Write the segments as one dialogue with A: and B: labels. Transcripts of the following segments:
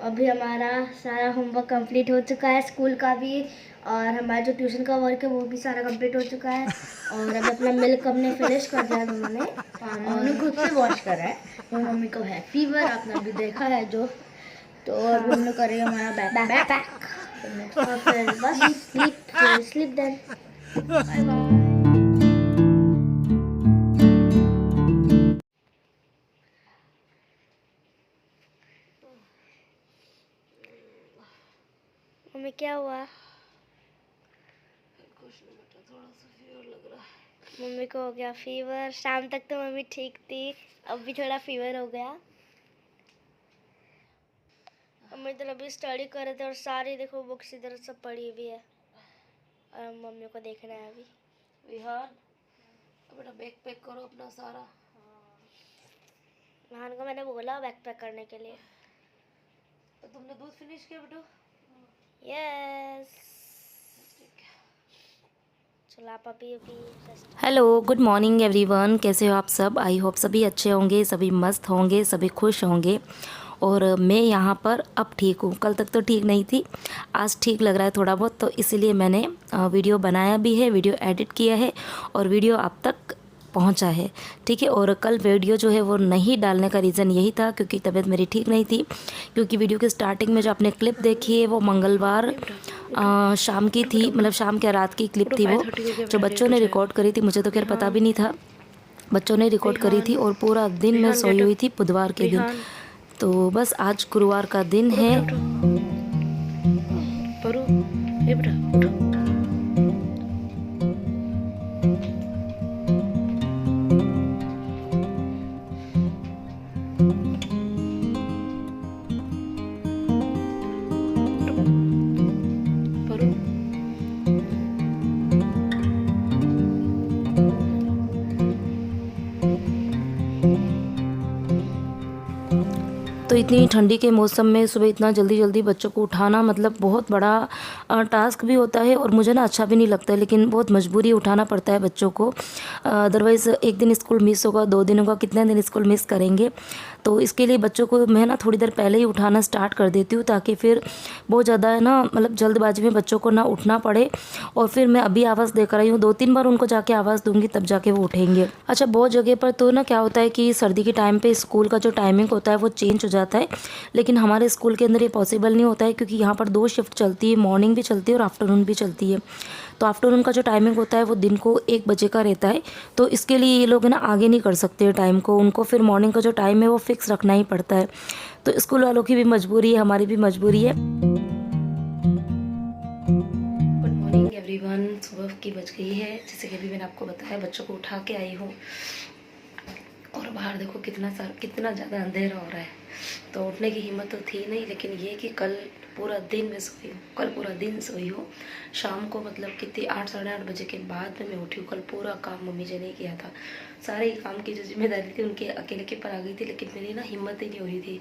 A: अभी हमारा सारा होमवर्क कंप्लीट हो चुका है, स्कूल का भी, और हमारा जो ट्यूशन का वर्क है वो भी सारा कंप्लीट हो चुका है। और अब अपना मिल्क हमने फिनिश कर दिया उन्होंने, और
B: उन्होंने खुद से वॉश करा है। और मम्मी को है फीवर, आपने अभी देखा है जो। तो अभी हम लोग करेंगे हमारा बैक
A: और फिर बस sleep then.
B: Bye bye.
A: Mummy क्या हुआ?
B: कुछ नहीं बेटा, थोड़ा सा फीवर लग रहा है।
A: मम्मी को हो गया फीवर। शाम तक तो मम्मी ठीक थी, अब भी थोड़ा फीवर हो गया। मम्मी तो अभी स्टडी कर रहे थे और सारी देखो बुक्स इधर सब पड़ी हुई है, और मम्मी को देखना है अभी।
B: विहान, तो बेटा बैग पैक करो अपना सारा।
A: महान को मैंने बोला बैग पैक करने के लिए।
B: तो तुमने दूध फिनिश किया बेटा?
A: यस। चलो आप अभी
C: हेलो, गुड मॉर्निंग एवरीवन। कैसे हो आप सब? आई होप सभी अच्छे होंगे, सभी मस्त होंगे, सभी खुश होंगे। और मैं यहाँ पर अब ठीक हूँ। कल तक तो ठीक नहीं थी, आज ठीक लग रहा है थोड़ा बहुत, तो इसीलिए मैंने वीडियो बनाया भी है, वीडियो एडिट किया है और वीडियो आप तक पहुंचा है, ठीक है। और कल वीडियो जो है वो नहीं डालने का रीज़न यही था क्योंकि तबीयत मेरी ठीक नहीं थी। क्योंकि वीडियो की स्टार्टिंग में जो आपने क्लिप देखी है वो मंगलवार शाम की थी, मतलब शाम के रात की क्लिप थी वो, जो बच्चों ने रिकॉर्ड करी थी। मुझे तो खैर पता भी नहीं था, बच्चों ने रिकॉर्ड करी थी। और पूरा दिन मैं सोई हुई थी बुधवार के दिन। तो बस आज गुरुवार का दिन है।
B: परू, ये बेटा उठो। परू,
C: तो इतनी ठंडी के मौसम में सुबह इतना जल्दी जल्दी बच्चों को उठाना मतलब बहुत बड़ा टास्क भी होता है, और मुझे ना अच्छा भी नहीं लगता है, लेकिन बहुत मजबूरी उठाना पड़ता है बच्चों को। अदरवाइज़ एक दिन स्कूल मिस होगा, 2 दिन होगा, कितने दिन स्कूल मिस करेंगे। तो इसके लिए बच्चों को मैं ना थोड़ी देर पहले ही उठाना स्टार्ट कर देती हूँ, ताकि फिर बहुत ज़्यादा है ना, मतलब जल्दबाजी में बच्चों को ना उठना पड़े। और फिर मैं अभी आवाज़ देकर आई हूँ, 2-3 बार उनको जाके आवाज़ दूंगी तब जाके वो उठेंगे। अच्छा, बहुत जगह पर तो ना क्या होता है कि सर्दी के टाइम पे स्कूल का जो टाइमिंग होता है वो चेंज हो जाता है, लेकिन हमारे स्कूल के अंदर ये पॉसिबल नहीं होता है, क्योंकि यहाँ पर 2 शिफ्ट चलती है, मॉर्निंग भी चलती है और आफ्टरनून भी चलती है। तो आफ्टरनून का जो टाइमिंग होता है वो दिन को 1 बजे का रहता है, तो इसके लिए ये लोग ना आगे नहीं कर सकते टाइम को, उनको फिर मॉर्निंग का जो टाइम है वो फिक्स रखना ही पड़ता है। तो स्कूल वालों की भी मजबूरी है, हमारी भी मजबूरी है। Good morning everyone. सुबह की बज गई है, जैसे कि अभी मैंने आपको बताया, बच्चों को उठा के आई हूँ। और बाहर देखो कितना ज़्यादा अंधेरा हो रहा है, तो उठने की हिम्मत तो थी नहीं। लेकिन ये कि कल पूरा दिन मैं सोई हूँ, कल पूरा दिन सोई हूँ। शाम को मतलब कितनी 8 साढ़े 8 बजे के बाद में मैं उठी हूँ। कल पूरा काम मम्मी जी ने किया था, सारे काम की जो जिम्मेदारी थी उनके अकेले के पर आ गई थी, लेकिन मेरी ना हिम्मत ही नहीं हो रही थी।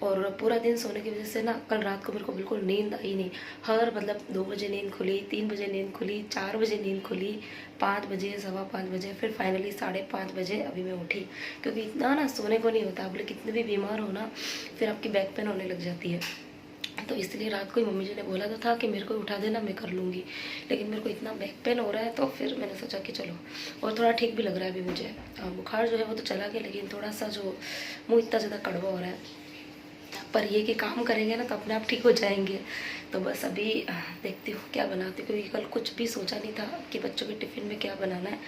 C: और पूरा दिन सोने की वजह से ना कल रात को मेरे को बिल्कुल नींद आई नहीं। हर मतलब 2 बजे नींद खुली, 3 बजे नींद खुली, 4 बजे नींद खुली, 5 बजे, 5:15 बजे, फिर फाइनली 5:30 बजे अभी मैं उठी। क्योंकि इतना ना सोने को नहीं होता, बोले कितने भी बीमार हो ना फिर आपकी बैक पेन होने लग जाती है। तो इसलिए रात को ही मम्मी जी ने बोला तो था कि मेरे को उठा देना, मैं कर लूँगी, लेकिन मेरे को इतना बैक पेन हो रहा है, तो फिर मैंने सोचा कि चलो। और थोड़ा ठीक भी लग रहा है अभी मुझे, बुखार जो है वो तो चला गया, लेकिन थोड़ा सा जो मुँह इतना ज़्यादा कड़वा हो रहा है। पर ये कि काम करेंगे ना तो अपने आप ठीक हो जाएंगे। तो बस अभी देखती हूँ क्या बनाती हूँ, क्योंकि कल कुछ भी सोचा नहीं था कि बच्चों के टिफ़िन में क्या बनाना है।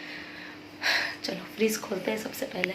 C: चलो फ्रीज़ खोलते हैं सबसे पहले।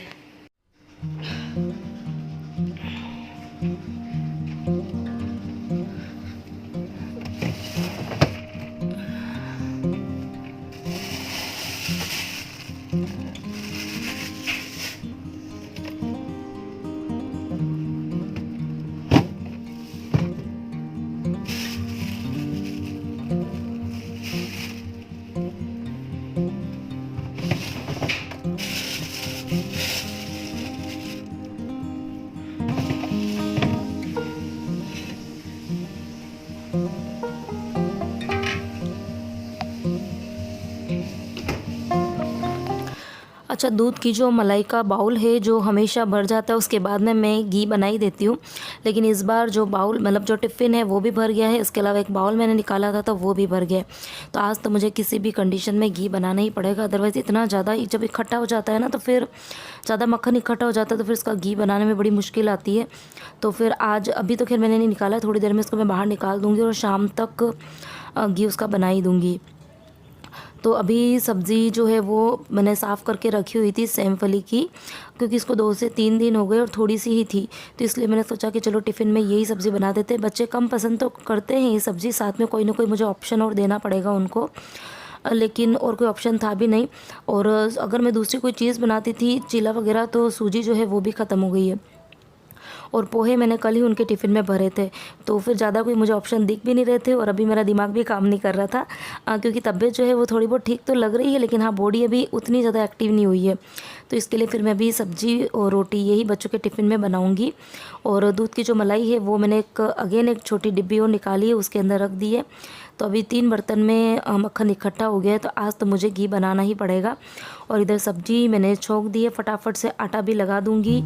C: अच्छा, दूध की जो मलाई का बाउल है जो हमेशा भर जाता है, उसके बाद में मैं घी बना ही देती हूँ। लेकिन इस बार जो बाउल मतलब जो टिफ़िन है वो भी भर गया है, इसके अलावा एक बाउल मैंने निकाला था तो वो भी भर गया है। तो आज तो मुझे किसी भी कंडीशन में घी बनाना ही पड़ेगा, अदरवाइज़ इतना ज़्यादा जब इकट्ठा हो जाता है ना, तो फिर ज़्यादा मक्खन इकट्ठा हो जाता है तो फिर इसका घी बनाने में बड़ी मुश्किल आती है। तो फिर आज अभी तो खैर मैंने नहीं निकाला, थोड़ी देर में इसको मैं बाहर निकाल दूँगी और शाम तक घी उसका बना ही दूँगी। तो अभी सब्ज़ी जो है वो मैंने साफ़ करके रखी हुई थी सेम फली की, क्योंकि इसको 2 से 3 दिन हो गए और थोड़ी सी ही थी, तो इसलिए मैंने सोचा कि चलो टिफ़िन में यही सब्ज़ी बना देते हैं। बच्चे कम पसंद तो करते हैं ये सब्ज़ी, साथ में कोई ना कोई मुझे ऑप्शन और देना पड़ेगा उनको, लेकिन और कोई ऑप्शन था भी नहीं। और अगर मैं दूसरी कोई चीज़ बनाती थी चीला वगैरह, तो सूजी जो है वो भी ख़त्म हो गई है। और पोहे मैंने कल ही उनके टिफ़िन में भरे थे, तो फिर ज़्यादा कोई मुझे ऑप्शन दिख भी नहीं रहे थे और अभी मेरा दिमाग भी काम नहीं कर रहा था, क्योंकि तबीयत जो है वो थोड़ी बहुत ठीक तो लग रही है, लेकिन हाँ बॉडी अभी उतनी ज़्यादा एक्टिव नहीं हुई है। तो इसके लिए फिर मैं भी सब्ज़ी और रोटी यही बच्चों के टिफ़िन में बनाऊँगी। और दूध की जो मलाई है वो मैंने एक छोटी डिब्बी और निकाली है, उसके अंदर रख दी है। तो अभी 3 बर्तन में मक्खन इकट्ठा हो गया है, तो आज तो मुझे घी बनाना ही पड़ेगा। और इधर सब्ज़ी मैंने छोंक दी है, फटाफट से आटा भी लगा दूँगी।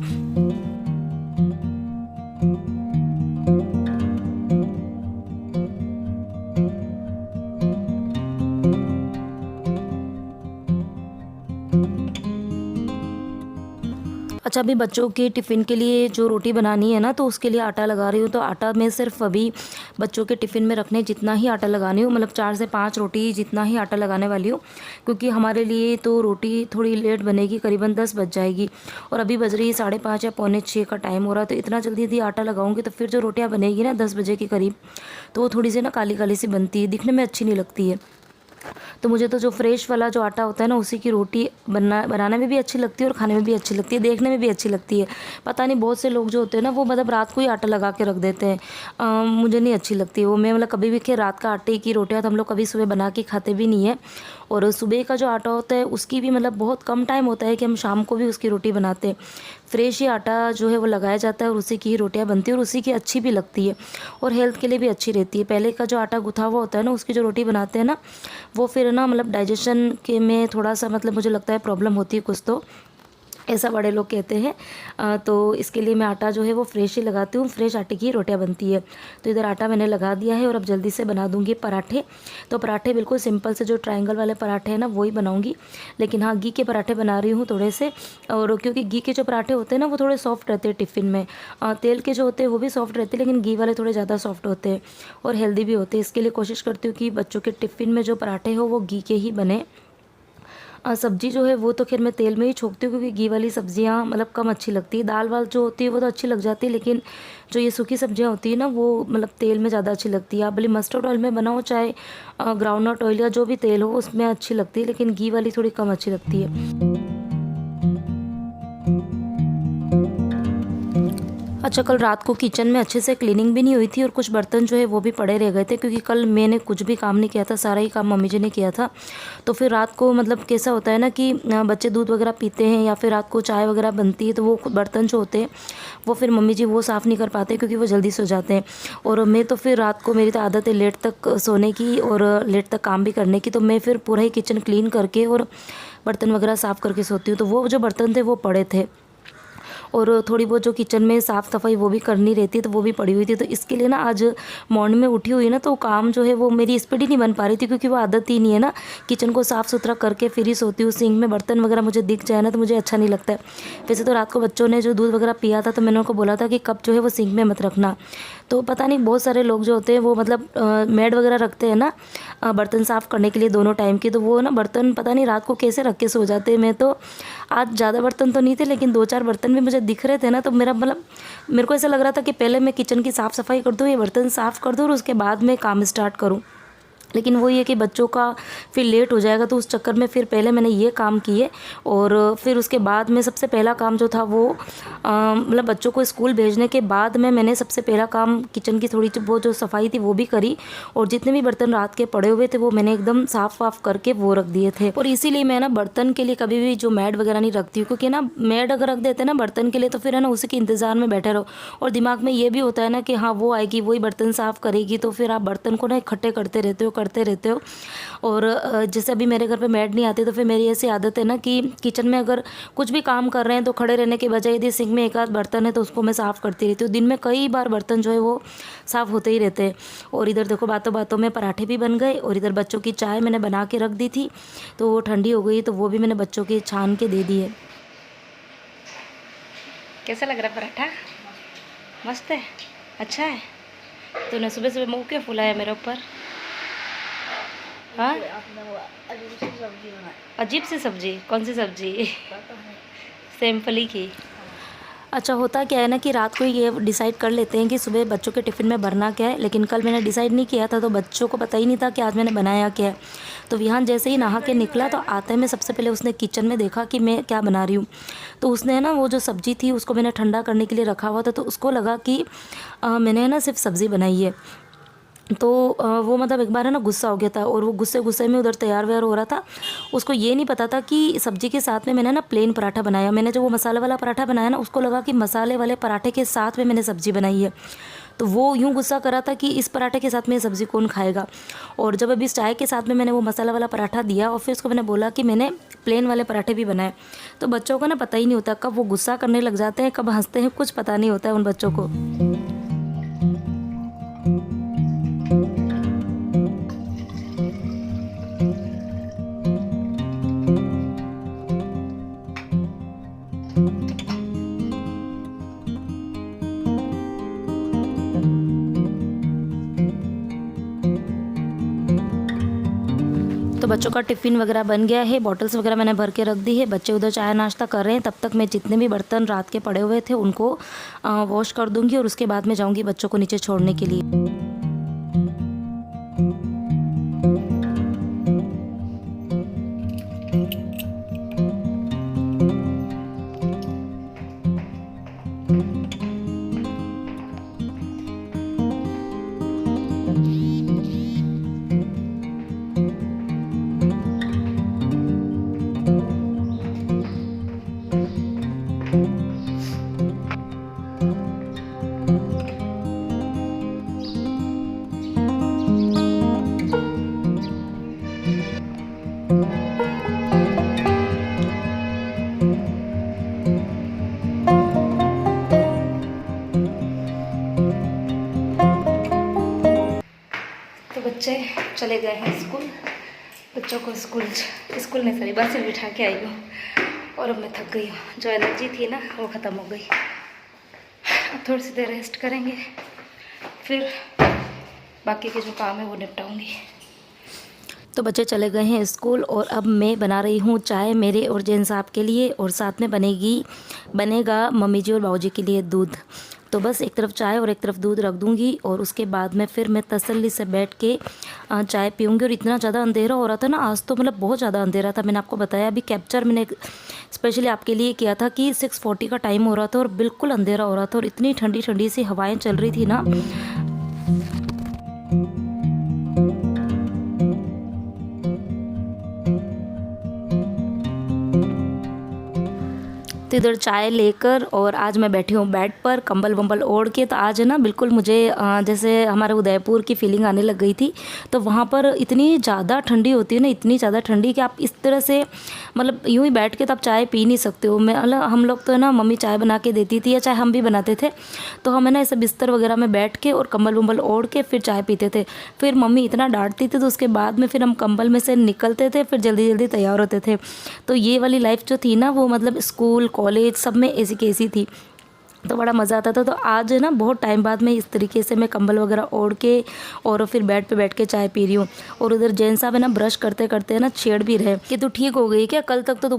C: अच्छा, अभी बच्चों के टिफ़िन के लिए जो रोटी बनानी है ना, तो उसके लिए आटा लगा रही हूँ। तो आटा मैं सिर्फ अभी बच्चों के टिफ़िन में रखने जितना ही आटा लगानी हूँ, मतलब 4 से 5 रोटी जितना ही आटा लगाने वाली हूँ, क्योंकि हमारे लिए तो रोटी थोड़ी लेट बनेगी, करीबन 10 बज जाएगी और अभी बज रही है 5:30 या पौने 6 का टाइम हो रहा है। तो इतना जल्दी यदि आटा लगाऊंगी तो फिर जो रोटियाँ बनेगी ना 10 बजे के करीब, तो वो थोड़ी सी ना काली काली सी बनती है, दिखने में अच्छी नहीं लगती है। तो मुझे तो जो फ्रेश वाला जो आटा होता है ना, उसी की रोटी बनाने में भी अच्छी लगती है और खाने में भी अच्छी लगती है, देखने में भी अच्छी लगती है। पता नहीं बहुत से लोग जो होते हैं ना, वो मतलब रात को ही आटा लगा के रख देते हैं, मुझे नहीं अच्छी लगती वो। मैं मतलब कभी भी खैर रात का आटे की रोटियाँ तो हम लोग कभी सुबह बना के खाते भी नहीं है। और सुबह का जो आटा होता है उसकी भी मतलब बहुत कम टाइम होता है कि हम शाम को भी उसकी रोटी बनाते हैं। फ्रेश ही आटा जो है वो लगाया जाता है और उसी की ही रोटियां बनती है और उसी की अच्छी भी लगती है और हेल्थ के लिए भी अच्छी रहती है। पहले का जो आटा गुथा हुआ होता है ना, उसकी जो रोटी बनाते हैं ना, वो फिर ना मतलब डाइजेशन के में थोड़ा सा मतलब मुझे लगता है प्रॉब्लम होती है कुछ, तो ऐसा बड़े लोग कहते हैं। तो इसके लिए मैं आटा जो है वो फ्रेश ही लगाती हूँ, फ्रेश आटे की रोटियाँ बनती है। तो इधर आटा मैंने लगा दिया है और अब जल्दी से बना दूँगी पराठे। तो पराठे बिल्कुल सिंपल से जो ट्रायंगल वाले पराठे हैं ना, वही बनाऊँगी, लेकिन हाँ घी के पराठे बना रही हूँ थोड़े से। और क्योंकि घी के जो पराठे होते हैं ना, वो थोड़े सॉफ्ट रहते हैं टिफ़िन में। तेल के जो होते हैं वो भी सॉफ्ट रहते हैं, लेकिन घी वाले थोड़े ज़्यादा सॉफ्ट होते हैं और हेल्दी भी होते हैं। इसके लिए कोशिश करती हूँ कि बच्चों के टिफ़िन में जो पराठे हो वो घी के ही बने। सब्ज़ी जो है वो तो खैर मैं तेल में ही छोंकती हूँ, क्योंकि घी वाली सब्ज़ियाँ मतलब कम अच्छी लगती है। दाल वाल जो होती है वो तो अच्छी लग जाती है, लेकिन जो ये सूखी सब्ज़ियाँ होती है ना, वो मतलब तेल में ज़्यादा अच्छी लगती है। आप भले मस्टर्ड ऑयल में बनाओ, चाहे ग्राउंडनट ऑयल या जो भी तेल हो उसमें अच्छी लगती है, लेकिन घी वाली थोड़ी कम अच्छी लगती है। अच्छा, कल रात को किचन में अच्छे से क्लीनिंग भी नहीं हुई थी और कुछ बर्तन जो है वो भी पड़े रह गए थे, क्योंकि कल मैंने कुछ भी काम नहीं किया था, सारा ही काम मम्मी जी ने किया था। तो फिर रात को मतलब कैसा होता है ना कि बच्चे दूध वगैरह पीते हैं या फिर रात को चाय वगैरह बनती है, तो वो बर्तन जो होते हैं वो फिर मम्मी जी वो साफ़ नहीं कर पाते, क्योंकि वो जल्दी सो जाते हैं। और मैं तो फिर रात को, मेरी तो आदत है लेट तक सोने की और लेट तक काम भी करने की, तो मैं फिर पूरा ही किचन क्लीन करके और बर्तन वगैरह साफ़ करके सोती हूँ। तो वो जो बर्तन थे वो पड़े थे और थोड़ी बहुत जो किचन में साफ़ सफाई वो भी करनी रहती है, तो वो भी पड़ी हुई थी। तो इसके लिए ना आज मॉर्निंग में उठी हुई ना, तो काम जो है वो मेरी स्पीड ही नहीं बन पा रही थी, क्योंकि वो आदत ही नहीं है ना किचन को साफ़ सुथरा करके फिर ही सोती हूँ। सिंक में बर्तन वगैरह मुझे दिख जाए ना तो मुझे अच्छा नहीं लगता है। वैसे तो रात को बच्चों ने जो दूध वगैरह पिया था, तो मैंने उनको बोला था कि कप जो है वो सिंक में मत रखना। तो पता नहीं बहुत सारे लोग जो होते हैं वो मतलब मेड वगैरह रखते हैं ना बर्तन साफ़ करने के लिए दोनों टाइम की, तो वो ना बर्तन पता नहीं रात को कैसे रख के सो जाते हैं। मैं तो आज ज़्यादा बर्तन तो नहीं थे, लेकिन 2-4 बर्तन भी मुझे दिख रहे थे ना, तो मेरा मतलब मेरे को ऐसा लग रहा था कि पहले मैं किचन की साफ़ सफाई कर दूँ, ये बर्तन साफ़ कर दूँ और उसके बाद मैं काम स्टार्ट करूँ। लेकिन वो ये कि बच्चों का फिर लेट हो जाएगा, तो उस चक्कर में फिर पहले मैंने ये काम किए और फिर उसके बाद में सबसे पहला काम जो था वो मतलब बच्चों को स्कूल भेजने के बाद में मैंने सबसे पहला काम किचन की थोड़ी वो जो सफाई थी वो भी करी, और जितने भी बर्तन रात के पड़े हुए थे वो मैंने एकदम साफ़ वाफ करके वो रख दिए थे। और इसीलिए मैं ना बर्तन के लिए कभी भी जो मैड वगैरह नहीं रखती हूँ, क्योंकि ना मैड अगर रख देते हैं ना बर्तन के लिए, तो फिर है ना उसी के इंतज़ार में बैठे रहो और दिमाग में ये भी होता है ना कि हाँ वो आएगी, वही बर्तन साफ़ करेगी, तो फिर आप बर्तन को ना इकट्ठे करते रहते हो करते रहते हो। और जैसे अभी मेरे घर पे मेड नहीं आती तो फिर मेरी ऐसी आदत है ना कि किचन में अगर कुछ भी काम कर रहे हैं तो खड़े रहने के बजाय यदि सिंक में एक आध बर्तन है तो उसको मैं साफ़ करती रहती हूँ। दिन में कई बार बर्तन जो है वो साफ़ होते ही रहते हैं। और इधर देखो बातों बातों में पराठे भी बन गए और इधर बच्चों की चाय मैंने बना के रख दी थी तो वो ठंडी हो गई तो वो भी मैंने बच्चों की छान के दे दी है। कैसा लग रहा है पराठा? मस्त है, अच्छा है। तूने सुबह सुबह मुँह क्यों फुलाया मेरे ऊपर? हाँ, अजीब सी सब्जी? कौन सी सब्जी? सिंपली की। अच्छा होता क्या है ना कि रात को ये डिसाइड कर लेते हैं कि सुबह बच्चों के टिफ़िन में भरना क्या है, लेकिन कल मैंने डिसाइड नहीं किया था तो बच्चों को पता ही नहीं था कि आज मैंने बनाया क्या है। तो विहान जैसे ही नहा के निकला तो आते में सबसे पहले उसने किचन में देखा कि मैं क्या बना रही हूँ। तो उसने ना वो जो सब्ज़ी थी उसको मैंने ठंडा करने के लिए रखा हुआ था तो उसको लगा कि मैंने ना सिर्फ सब्ज़ी बनाई है। तो वो मतलब एक बार है ना गुस्सा हो गया था और वो गुस्से में उधर तैयार व्यार हो रहा था। उसको ये नहीं पता था कि सब्ज़ी के साथ में मैंने ना प्लेन पराठा बनाया। मैंने जो वो मसाले वाला पराठा बनाया ना उसको लगा कि मसाले वाले पराठे के साथ में मैंने सब्ज़ी बनाई है। तो वो यूँ गुस्सा करा था कि इस पराठे के साथ में ये सब्ज़ी कौन खाएगा। और जब अभी इस चाय के साथ में मैंने वो मसाला वाला पराठा दिया और फिर उसको मैंने बोला कि मैंने प्लेन वाले पराठे भी बनाए। तो बच्चों को ना पता ही नहीं होता कब वो गुस्सा करने लग जाते हैं, कब हंसते हैं, कुछ पता नहीं होता है उन बच्चों को। तो बच्चों का टिफ़िन वगैरह बन गया है, बॉटल्स वगैरह मैंने भर के रख दी है। बच्चे उधर चाय नाश्ता कर रहे हैं, तब तक मैं जितने भी बर्तन रात के पड़े हुए थे उनको वॉश कर दूंगी और उसके बाद में जाऊंगी बच्चों को नीचे छोड़ने के लिए। बच्चे चले गए हैं स्कूल। बच्चों को स्कूल में सारी बस में बिठा के आई हूँ और अब मैं थक गई हूँ। जो एनर्जी थी ना वो ख़त्म हो गई। अब थोड़ी सी देर रेस्ट करेंगे फिर बाकी के जो काम है वो निपटाऊंगी। तो बच्चे चले गए हैं स्कूल और अब मैं बना रही हूँ चाय मेरे और जैन साहब के लिए और साथ में बनेगा मम्मी जी और बाबूजी के लिए दूध। तो बस एक तरफ चाय और एक तरफ दूध रख दूँगी और उसके बाद में फिर मैं तसल्ली से बैठ के चाय पीऊँगी। और इतना ज़्यादा अंधेरा हो रहा था ना आज, तो मतलब बहुत ज़्यादा अंधेरा था। मैंने आपको बताया अभी कैप्चर मैंने स्पेशली आपके लिए किया था कि 6:40 का टाइम हो रहा था और बिल्कुल अंधेरा हो रहा था और इतनी ठंडी ठंडी सी हवाएं चल रही थी ना। तो इधर चाय लेकर और आज मैं बैठी हूँ बेड पर कंबल वंबल ओढ़ के। तो आज है ना बिल्कुल मुझे जैसे हमारे उदयपुर की फीलिंग आने लग गई थी। तो वहाँ पर इतनी ज़्यादा ठंडी होती है ना, इतनी ज़्यादा ठंडी कि आप इस तरह से मतलब यूँ ही बैठ के तो आप चाय पी नहीं सकते हो। हम लोग तो है ना मम्मी चाय बना के देती थी या चाय हम भी बनाते थे तो हम है ना ऐसे बिस्तर वगैरह में बैठ के और कंबल वंबल ओढ़ के फिर चाय पीते थे। फिर मम्मी इतना डांटती थी तो उसके बाद में फिर हम कंबल में से निकलते थे, फिर जल्दी जल्दी तैयार होते थे। तो ये वाली लाइफ जो थी ना वो मतलब स्कूल कॉलेज सब में ऐसी की ऐसी थी, तो बड़ा मज़ा आता था। तो आज है ना बहुत टाइम बाद में इस तरीके से मैं कंबल वगैरह ओढ़ के और फिर बेड पे बैठ के चाय पी रही हूँ। और उधर जैन साहब है ना ब्रश करते करते है ना छेड़ भी रहे कि तू ठीक हो गई क्या, कल तक तो तू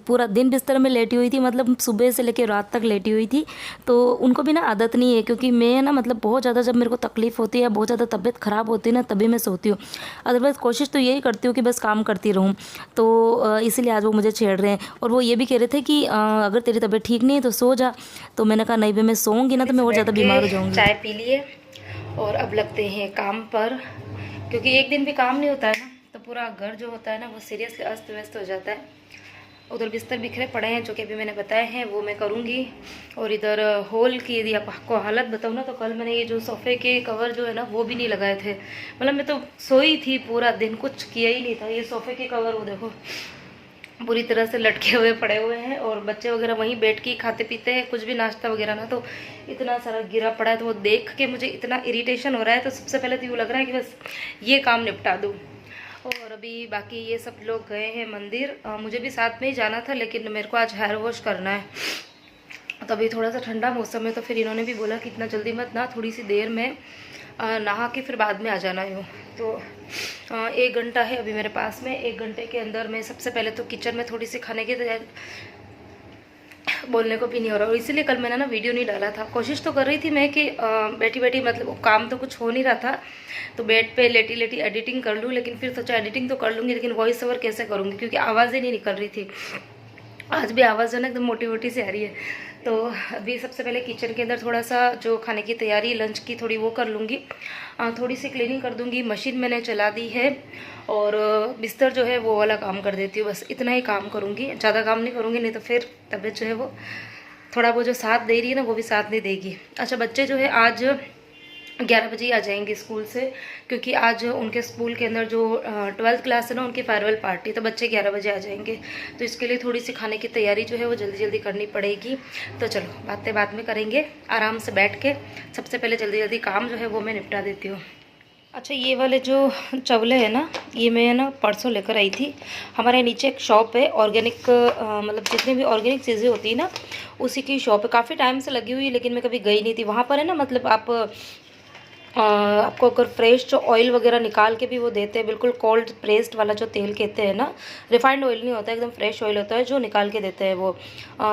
C: पूरा दिन बिस्तर में लेटी हुई थी, मतलब सुबह से लेकर रात तक लेटी हुई थी। तो उनको भी ना आदत नहीं है, क्योंकि मैं ना मतलब बहुत ज़्यादा जब मेरे को तकलीफ़ होती है, बहुत ज़्यादा तबीयत ख़राब होती है ना, तभी मैं सोती हूँ। अदरवाइज़ कोशिश तो यही करती हूँ कि बस काम करती रहूँ। तो इसीलिए आज वो मुझे छेड़ रहे हैं और वो ये भी कह रहे थे कि अगर तेरी तबीयत ठीक नहीं है तो सो जा। तो मैंने कहा नहीं भाई मैं सोऊंगी ना तो मैं और ज़्यादा बीमार हो जाऊंगी। चाय पी लिए और अब लगते हैं काम पर, क्योंकि एक दिन भी काम नहीं होता है ना तो पूरा घर जो होता है ना वो सीरियसली अस्त व्यस्त हो जाता है। उधर बिस्तर बिखरे पड़े हैं जो कि अभी मैंने बताए हैं, वो मैं करूँगी। और इधर हॉल की यदि आपको हालत बताऊँ ना, तो कल मैंने ये जो सोफ़े के कवर जो है ना वो भी नहीं लगाए थे। मतलब मैं तो सोई थी पूरा दिन, कुछ किया ही नहीं था। ये सोफ़े के कवर वो देखो पूरी तरह से लटके हुए पड़े हुए हैं, और बच्चे वगैरह वहीं बैठ के खाते पीते हैं, कुछ भी नाश्ता वगैरह ना, तो इतना सारा गिरा पड़ा है। तो वो देख के मुझे इतना इरिटेशन हो रहा है। तो सबसे पहले तो यूँ लग रहा है कि बस ये काम निपटा दूँ। और अभी बाकी ये सब लोग गए हैं मंदिर, मुझे भी साथ में ही जाना था, लेकिन मेरे को आज हेयर वॉश करना है। तो अभी थोड़ा सा ठंडा मौसम है, तो फिर इन्होंने भी बोला कि इतना जल्दी मत ना, थोड़ी सी देर में नहा के फिर बाद में आ जाना यूँ। तो 1 घंटा है अभी मेरे पास में। 1 घंटे के अंदर मैं सबसे पहले तो किचन में थोड़ी सी खाने की तैयारी, बोलने को भी नहीं हो रहा, और इसीलिए कल मैंने ना वीडियो नहीं डाला था। कोशिश तो कर रही थी मैं कि बैठी बैठी, मतलब काम तो कुछ हो नहीं रहा था, तो बेड पे लेटी लेटी एडिटिंग कर लूँ, लेकिन फिर सोचा एडिटिंग तो कर लूँगी, लेकिन वॉइस ओवर कैसे करूँगी, क्योंकि आवाज़ ही नहीं निकल रही थी। आज भी आवाज़ जो है ना एकदम मोटी मोटी सी आ रही है। तो अभी सबसे पहले किचन के अंदर थोड़ा सा जो खाने की तैयारी लंच की थोड़ी वो कर लूँगी, थोड़ी सी क्लीनिंग कर दूँगी। मशीन मैंने चला दी है, और बिस्तर जो है वो वाला काम कर देती हूँ। बस इतना ही काम करूँगी, ज़्यादा काम नहीं करूँगी, नहीं तो फिर तबीयत जो है वो थोड़ा वो जो साथ दे रही है ना वो भी साथ नहीं देगी। अच्छा, बच्चे जो है आज 11 बजे ही आ जाएंगे स्कूल से, क्योंकि आज उनके स्कूल के अंदर जो 12th क्लास है ना उनकी फेयरवेल पार्टी, तो बच्चे 11 बजे आ जाएंगे। तो इसके लिए थोड़ी सी खाने की तैयारी जो है वो जल्दी जल्दी करनी पड़ेगी। तो चलो बातें बाद में करेंगे आराम से बैठ के। सबसे पहले जल्दी जल्दी काम जो है वो मैं निपटा देती हूँ। अच्छा, ये वाले जो चवले हैं ना, ये मैं ना परसों लेकर आई थी। हमारे नीचे एक शॉप है ऑर्गेनिक, मतलब जितनी भी ऑर्गेनिक चीज़ें होती है ना उसी की शॉप है। काफ़ी टाइम से लगी हुई है, लेकिन मैं कभी गई नहीं थी वहाँ पर। है ना, मतलब आपको अगर फ्रेश जो ऑयल वगैरह निकाल के भी वो देते हैं, बिल्कुल कोल्ड प्रेस्ड वाला जो तेल कहते हैं ना, रिफाइंड ऑयल नहीं होता है, एकदम फ्रेश ऑयल होता है जो निकाल के देते हैं। वो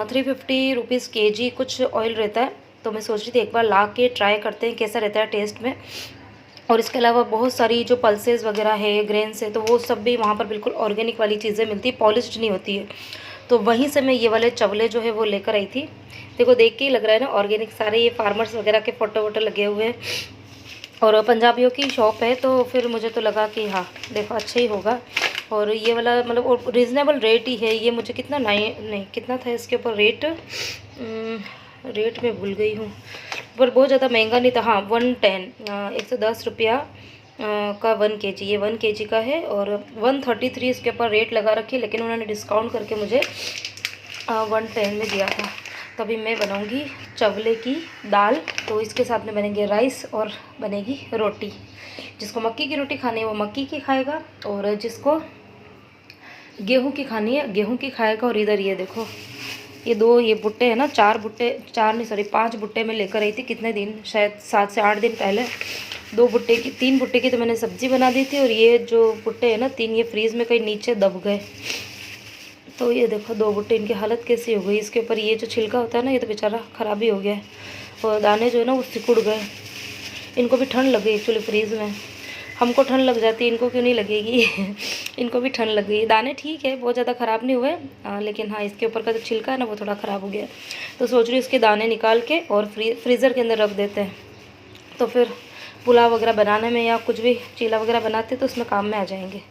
C: 350 रुपीज़ kg कुछ ऑयल रहता है। तो मैं सोच रही थी एक बार ला के ट्राई करते हैं कैसा रहता है टेस्ट में। और इसके अलावा बहुत सारी जो पल्सेस वगैरह है, ग्रेन्स है, तो वो सब भी वहाँ पर बिल्कुल ऑर्गेनिक वाली चीज़ें मिलती है, पॉलिश्ड नहीं होती है। तो वहीं से मैं ये वाले चवले जो है वो लेकर आई थी। देखो देख के ही लग रहा है ना ऑर्गेनिक, सारे ये फार्मर्स वगैरह के फ़ोटो वोटो लगे हुए हैं, और पंजाबियों की शॉप है। तो फिर मुझे तो लगा कि हाँ देखो अच्छा ही होगा। और ये वाला मतलब रीज़नेबल रेट ही है ये। मुझे कितना नहीं कितना था इसके ऊपर रेट, रेट मैं भूल गई हूँ, पर बहुत ज़्यादा महंगा नहीं था। हाँ 110, 110 रुपया का 1 kg, ये 1 kg का है। और 133 इसके ऊपर रेट लगा रखी है, लेकिन उन्होंने डिस्काउंट करके मुझे 110 में दिया था। तभी मैं बनाऊंगी चवले की दाल, तो इसके साथ में बनेंगे राइस और बनेगी रोटी। जिसको मक्की की रोटी खानी है वो मक्की की खाएगा, और जिसको गेहूं की खानी है गेहूं की खाएगा। और इधर ये देखो ये ये भुट्टे हैं ना, 5 भुट्टे मैं लेकर आई थी कितने दिन, शायद 7 से 8 दिन पहले। 3 भुट्टे की तो मैंने सब्ज़ी बना दी थी, और ये जो भुट्टे हैं ना 3, ये फ्रीज़ में कहीं नीचे दब गए। तो ये देखो 2 भुट्टे, इनकी हालत कैसी हो गई। इसके ऊपर ये जो छिलका होता है ना, ये तो बेचारा ख़राब ही हो गया है, और दाने जो है ना वो सिकुड़ गए। इनको भी ठंड लग गई एक्चुअली फ्रीज़ में। हमको ठंड लग जाती है, इनको क्यों नहीं लगेगी इनको भी ठंड लग गई। दाने ठीक है, बहुत ज़्यादा ख़राब नहीं हुए, लेकिन हाँ इसके ऊपर का जो छिलका है ना वो थोड़ा ख़राब हो गया। तो सोच रही हूँ इसके दाने निकाल के और फ्रीज़र के अंदर रख देते हैं, तो फिर पुलाव वगैरह बनाने में या कुछ भी चीला वगैरह बनाते तो उसमें काम में आ जाएंगे।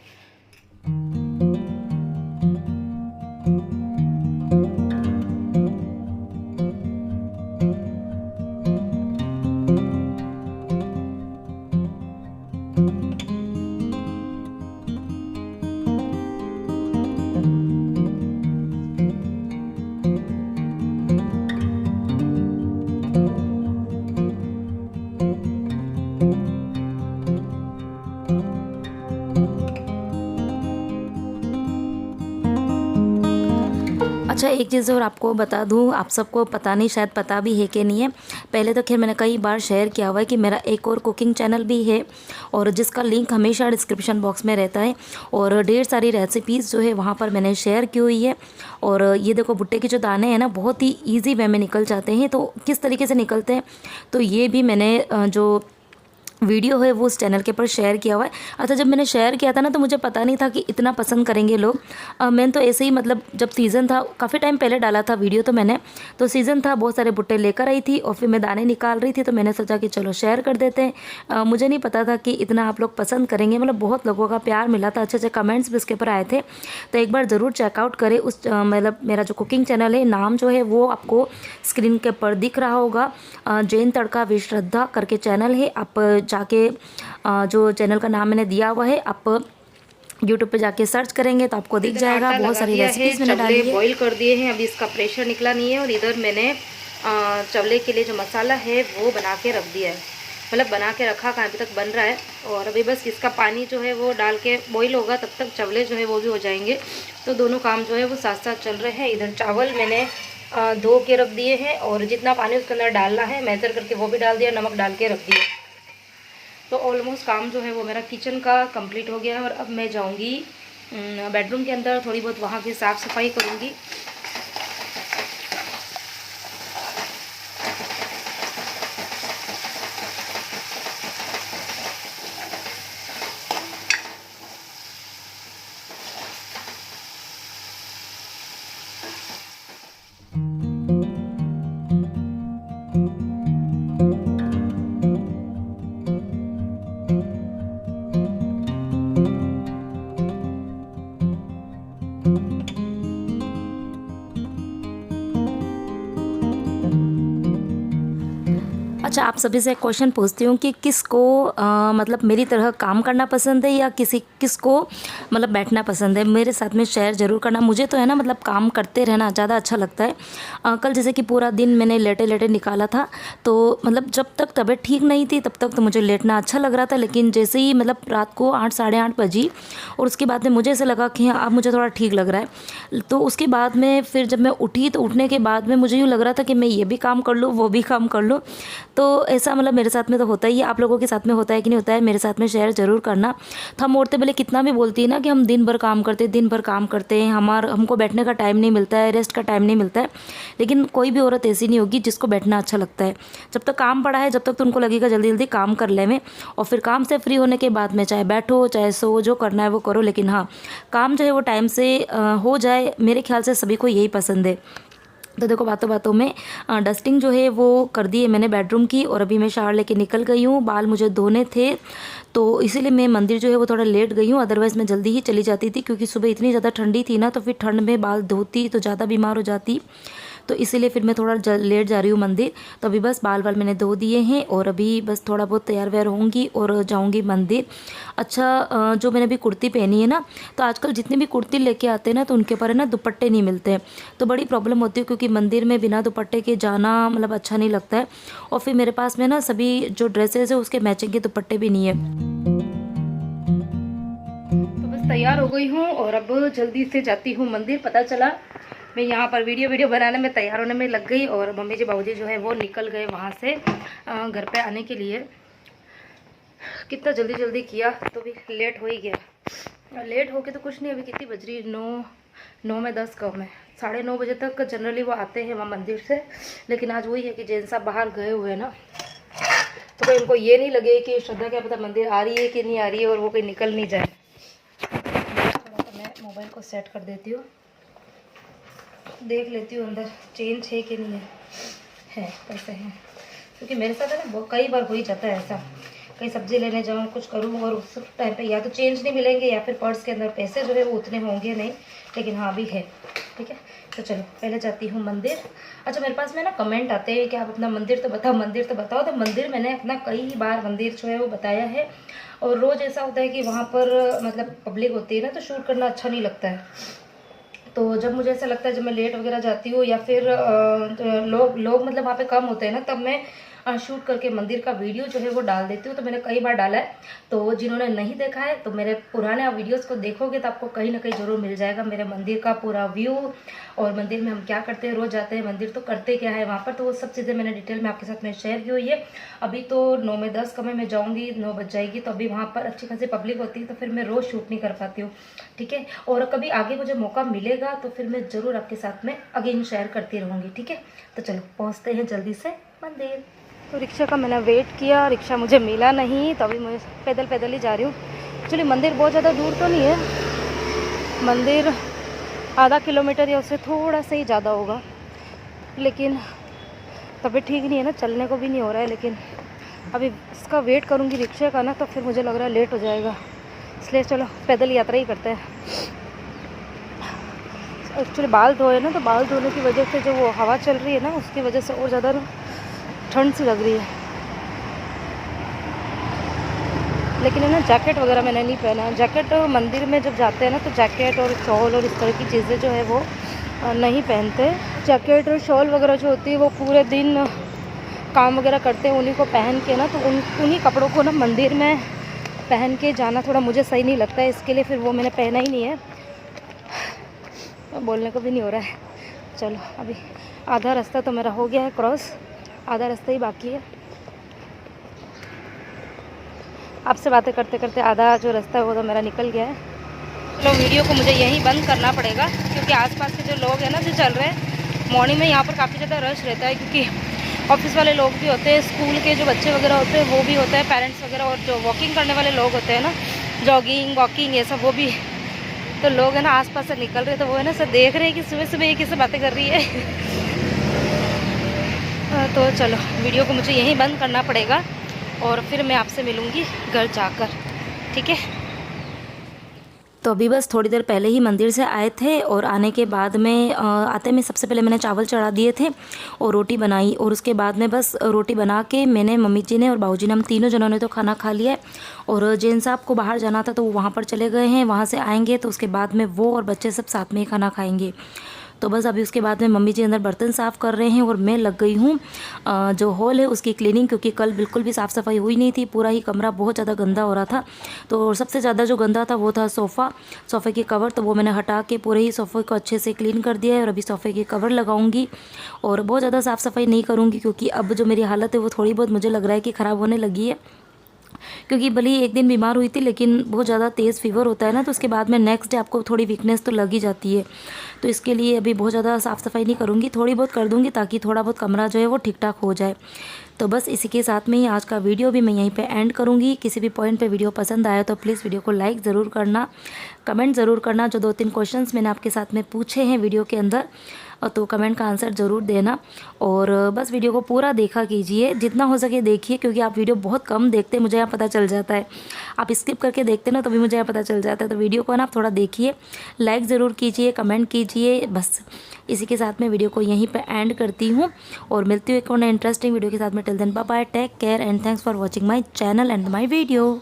C: अच्छा, एक चीज़ और आपको बता दूं, आप सबको पता नहीं, शायद पता भी है कि नहीं है। पहले तो खैर मैंने कई बार शेयर किया हुआ है कि मेरा एक और कुकिंग चैनल भी है, और जिसका लिंक हमेशा डिस्क्रिप्शन बॉक्स में रहता है, और ढेर सारी रेसिपीज़ जो है वहाँ पर मैंने शेयर की हुई है। और ये देखो भुट्टे के जो दाने हैं ना बहुत ही ईजी वे में निकल जाते हैं। तो किस तरीके से निकलते हैं, तो ये भी मैंने जो वीडियो है वो उस चैनल के ऊपर शेयर किया हुआ है। अच्छा, जब मैंने शेयर किया था ना तो मुझे पता नहीं था कि इतना पसंद करेंगे लोग। मैंने तो ऐसे ही मतलब जब सीज़न था, काफ़ी टाइम पहले डाला था वीडियो तो मैंने, तो सीज़न था, बहुत सारे भुट्टे लेकर आई थी और फिर मैं दाने निकाल रही थी तो मैंने सोचा कि चलो शेयर कर देते हैं। मुझे नहीं पता था कि इतना आप लोग पसंद करेंगे, मतलब बहुत लोगों का प्यार मिला था, अच्छे अच्छे कमेंट्स भी उसके ऊपर आए थे। तो एक बार ज़रूर चेकआउट करें उस मतलब मेरा जो कुकिंग चैनल है, नाम जो है वो आपको स्क्रीन के ऊपर दिख रहा होगा, जैन तड़का विद श्रद्धा करके चैनल है। आप जाके जो चैनल का नाम मैंने दिया हुआ है, आप यूट्यूब पे जाके सर्च करेंगे तो आपको दिख जाएगा। बहुत सारी रेसिपीज मैंने डाली है।
B: बॉईल कर दिए हैं, अभी इसका प्रेशर निकला नहीं है। और इधर मैंने चवले के लिए जो मसाला है वो बना के रख दिया है, मतलब बना के रखा का अभी तक बन रहा है। और अभी बस इसका पानी जो है वो डाल के बॉईल होगा, तब तक चवले जो है वो भी हो जाएंगे। तो दोनों काम जो है वो साथ साथ चल रहे हैं। इधर चावल मैंने धो के रख दिए हैं और जितना पानी उसके अंदर डालना है मेजर करके वो भी डाल दिया, नमक डाल के रख दिया। तो ऑलमोस्ट काम जो है वो मेरा किचन का कंप्लीट हो गया है। और अब मैं जाऊंगी बेडरूम के अंदर, थोड़ी बहुत वहाँ की साफ़ सफाई करूँगी।
C: अच्छा, आप सभी से एक क्वेश्चन पूछती हूँ कि किसको मतलब मेरी तरह काम करना पसंद है या किसको मतलब बैठना पसंद है। मेरे साथ में शेयर ज़रूर करना। मुझे तो है ना मतलब काम करते रहना ज़्यादा अच्छा लगता है। कल जैसे कि पूरा दिन मैंने लेटे लेटे निकाला था, तो मतलब जब तक तबीयत ठीक नहीं थी तब तक तो मुझे लेटना अच्छा लग रहा था, लेकिन जैसे ही मतलब रात को 8 साढ़े 8 बजी और उसके बाद में मुझे ऐसा लगा कि हाँ अब मुझे थोड़ा ठीक लग रहा है। तो उसके बाद में फिर जब मैं उठी तो उठने के बाद में मुझे यूँ लग रहा था कि मैं ये भी काम कर लूँ वो भी काम कर लूँ। तो ऐसा मतलब मेरे साथ में तो होता ही है। आप लोगों के साथ में होता है कि नहीं होता है, मेरे साथ में शेयर ज़रूर करना। तो हम औरतें भले कितना भी बोलती है ना कि हम दिन भर काम करते हैं, हमको बैठने का टाइम नहीं मिलता है, रेस्ट का टाइम नहीं मिलता है, लेकिन कोई भी औरत ऐसी नहीं होगी जिसको बैठना अच्छा लगता है। जब तक काम पड़ा है जब तक तो उनको लगेगा जल्दी जल्दी काम कर ले में, और फिर काम से फ्री होने के बाद में चाहे बैठो चाहे सो, जो करना है वो करो, लेकिन हाँ काम जो है वो टाइम से हो जाए। मेरे ख्याल से सभी को यही पसंद है। तो देखो बातों बातों में डस्टिंग जो है वो कर दी है मैंने बेडरूम की, और अभी मैं शावर लेके निकल गई हूँ। बाल मुझे धोने थे तो इसीलिए मैं मंदिर जो है वो थोड़ा लेट गई हूँ, अदरवाइज़ मैं जल्दी ही चली जाती थी, क्योंकि सुबह इतनी ज़्यादा ठंडी थी ना, तो फिर ठंड में बाल धोती तो ज़्यादा बीमार हो जाती, तो इसीलिए फिर मैं थोड़ा लेट जा रही हूँ मंदिर। तो अभी बस बाल मैंने धो दिए हैं और अभी बस थोड़ा बहुत तैयार व्यार होंगी और जाऊँगी मंदिर। अच्छा, जो मैंने अभी कुर्ती पहनी है ना, तो आजकल जितनी भी कुर्ती लेके आते हैं ना तो उनके ऊपर है ना दुपट्टे नहीं मिलते हैं, तो बड़ी प्रॉब्लम होती है, क्योंकि मंदिर में बिना दुपट्टे के जाना मतलब अच्छा नहीं लगता है। और फिर मेरे पास में ना सभी जो ड्रेसेस है उसके मैचिंग के दुपट्टे भी नहीं है।
B: तो बस तैयार हो गई हूँ और अब जल्दी से जाती हूँ मंदिर। पता चला मैं यहाँ पर वीडियो बनाने में तैयार होने में लग गई और मम्मी जी बाबूजी जो है वो निकल गए वहाँ से घर पे आने के लिए। कितना जल्दी जल्दी किया तो भी लेट हो ही गया। लेट हो के तो कुछ नहीं, अभी कितनी बज रही, 9 में 10 कम है, 9:30 बजे तक जनरली वो आते हैं वहाँ मंदिर से। लेकिन आज वही है कि जैन साहब बाहर गए हुए हैं ना, तो कोई उनको ये नहीं लगे कि श्रद्धा क्या पता मंदिर आ रही है कि नहीं आ रही है और वो कोई निकल नहीं जाए। थोड़ा तो मैं मोबाइल को सेट कर देती हूँ, देख लेती हूँ अंदर चेंज है कि नहीं है कैसे है, क्योंकि मेरे साथ है ना वो कई बार हो ही जाता है ऐसा, कहीं सब्जी लेने जाऊँ कुछ करूँ और उस टाइम पे या तो चेंज नहीं मिलेंगे या फिर पर्स के अंदर पैसे जो है वो उतने होंगे नहीं, लेकिन हाँ भी है। ठीक है, तो चलो पहले जाती हूँ मंदिर। अच्छा, मेरे पास में ना कमेंट आते हैं कि आप अपना मंदिर तो बताओ, मंदिर तो बताओ। तो मंदिर मैंने अपना कई बार मंदिर जो है वो बताया है, और रोज़ ऐसा होता है कि वहाँ पर मतलब पब्लिक होती है ना तो शूट करना अच्छा नहीं लगता है। तो जब मुझे ऐसा लगता है जब मैं लेट वगैरह जाती हूँ या फिर लोग मतलब वहाँ पे कम होते हैं ना, तब मैं शूट करके मंदिर का वीडियो जो है वो डाल देती हूँ। तो मैंने कई बार डाला है, तो जिन्होंने नहीं देखा है तो मेरे पुराने आप वीडियोस को देखोगे तो आपको कहीं ना कहीं ज़रूर मिल जाएगा मेरे मंदिर का पूरा व्यू, और मंदिर में हम क्या करते हैं, रोज़ जाते हैं मंदिर तो करते क्या है वहाँ पर, तो वो सब चीज़ें मैंने डिटेल में आपके साथ में शेयर की हुई है। अभी तो 9 में 10 कम मैं जाऊँगी, 9 बज जाएगी, तो अभी वहाँ पर अच्छी खासी पब्लिक होती है, तो फिर मैं रोज़ शूट नहीं कर पाती हूँ। ठीक है, और कभी आगे मुझे मौका मिलेगा तो फिर मैं ज़रूर आपके साथ में अगेन शेयर करती रहूँगी। ठीक है, तो चलो पहुँचते हैं जल्दी से मंदिर। तो रिक्शा का मैंने वेट किया, रिक्शा मुझे मिला नहीं, तो अभी मैं पैदल पैदल ही जा रही हूँ। एक्चुअली मंदिर बहुत ज़्यादा दूर तो नहीं है, मंदिर आधा किलोमीटर या उससे थोड़ा सा ही ज़्यादा होगा, लेकिन तबीयत ठीक नहीं है ना, चलने को भी नहीं हो रहा है। लेकिन अभी इसका वेट करूँगी रिक्शे का ना, तो फिर मुझे लग रहा है लेट हो जाएगा, इसलिए चलो पैदल यात्रा ही करते हैं। एक्चुअली बाल धोए ना, तो बाल धोने की वजह से जो वो हवा चल रही है ना, उसकी वजह से और ज़्यादा ठंड सी लग रही है। लेकिन है ना, जैकेट वगैरह मैंने नहीं पहना है। जैकेट मंदिर में जब जाते हैं ना, तो जैकेट और शॉल और इस तरह की चीज़ें जो है वो नहीं पहनते। जैकेट और शॉल वगैरह जो होती है वो पूरे दिन काम वगैरह करते हैं, उन्हीं को पहन के ना, तो उन्हीं कपड़ों को ना मंदिर में पहन के जाना थोड़ा मुझे सही नहीं लगता है, इसके लिए फिर वो मैंने पहना ही नहीं है। बोलने को भी नहीं हो रहा है। चलो अभी आधा रास्ता तो मेरा हो गया है क्रॉस, आधा रास्ता ही बाकी है। आपसे बातें करते करते आधा जो रास्ता है वो तो मेरा निकल गया है। चलो वीडियो को मुझे यहीं बंद करना पड़ेगा, क्योंकि आसपास के जो लोग हैं ना, जो चल रहे हैं मॉर्निंग में, यहाँ पर काफ़ी ज़्यादा रश रहता है, क्योंकि ऑफिस वाले लोग भी होते हैं, स्कूल के जो बच्चे वगैरह होते हैं वो भी होते हैं, पेरेंट्स वगैरह, और जो वॉकिंग करने वाले लोग होते हैं ना, जॉगिंग वॉकिंग ये सब, वो भी तो लोग है ना आसपास से निकल रहे, तो वो है ना सब देख रहे हैं कि सुबह सुबह ये किससे बातें कर रही है। तो चलो वीडियो को मुझे यहीं बंद करना पड़ेगा, और फिर मैं आपसे मिलूँगी घर जाकर, ठीक है। तो अभी बस थोड़ी देर पहले ही मंदिर से आए थे, और आने के बाद में आते में सबसे पहले मैंने चावल चढ़ा दिए थे और रोटी बनाई, और उसके बाद में बस रोटी बना के मैंने, मम्मी जी ने और बाबूजी ने, हम तीनों जनों ने तो खाना खा लिया है। और जैन साहब को बाहर जाना था तो वो वहाँ पर चले गए हैं, वहाँ से आएंगे तो उसके बाद में वो और बच्चे सब साथ में ही खाना खाएंगे। तो बस अभी उसके बाद में मम्मी जी अंदर बर्तन साफ़ कर रहे हैं, और मैं लग गई हूँ जो हॉल है उसकी क्लीनिंग, क्योंकि कल बिल्कुल भी साफ़ सफाई हुई नहीं थी, पूरा ही कमरा बहुत ज़्यादा गंदा हो रहा था। तो सबसे ज़्यादा जो गंदा था वो था सोफ़े की कवर, तो वो मैंने हटा के पूरे ही सोफ़े को अच्छे से क्लीन कर दिया है, और अभी सोफ़े की कवर लगाऊंगी। और बहुत ज़्यादा साफ़ सफाई नहीं करूँगी, क्योंकि अब जो मेरी हालत है वो थोड़ी बहुत मुझे लग रहा है कि ख़राब होने लगी है, क्योंकि भले ही एक दिन बीमार हुई थी, लेकिन बहुत ज़्यादा तेज़ फीवर होता है ना, तो उसके बाद में नेक्स्ट डे आपको थोड़ी वीकनेस तो लग ही जाती है। तो इसके लिए अभी बहुत ज़्यादा साफ़ सफाई नहीं करूँगी, थोड़ी बहुत कर दूँगी, ताकि थोड़ा बहुत कमरा जो है वो ठीक ठाक हो जाए। तो बस इसी के साथ में ही आज का वीडियो भी मैं यहीं पे एंड करूँगी। किसी भी पॉइंट पे वीडियो पसंद आया तो प्लीज़ वीडियो को लाइक ज़रूर करना, कमेंट ज़रूर करना। जो 2-3 क्वेश्चंस मैंने आपके साथ में पूछे हैं वीडियो के अंदर, तो कमेंट का आंसर ज़रूर देना। और बस वीडियो को पूरा देखा कीजिए, जितना हो सके देखिए, क्योंकि आप वीडियो बहुत कम देखते, मुझे यहाँ पता चल जाता है। आप स्किप करके देखते ना, तो भी मुझे यहाँ पता चल जाता है। तो वीडियो को ना आप थोड़ा देखिए, लाइक ज़रूर कीजिए, कमेंट कीजिए। बस इसी के साथ मैं वीडियो को यहीं पे एंड करती हूँ, और मिलती हूँ एक और इंटरेस्टिंग वीडियो के साथ में। Till then bye bye, take care and thanks for watching my channel and my video.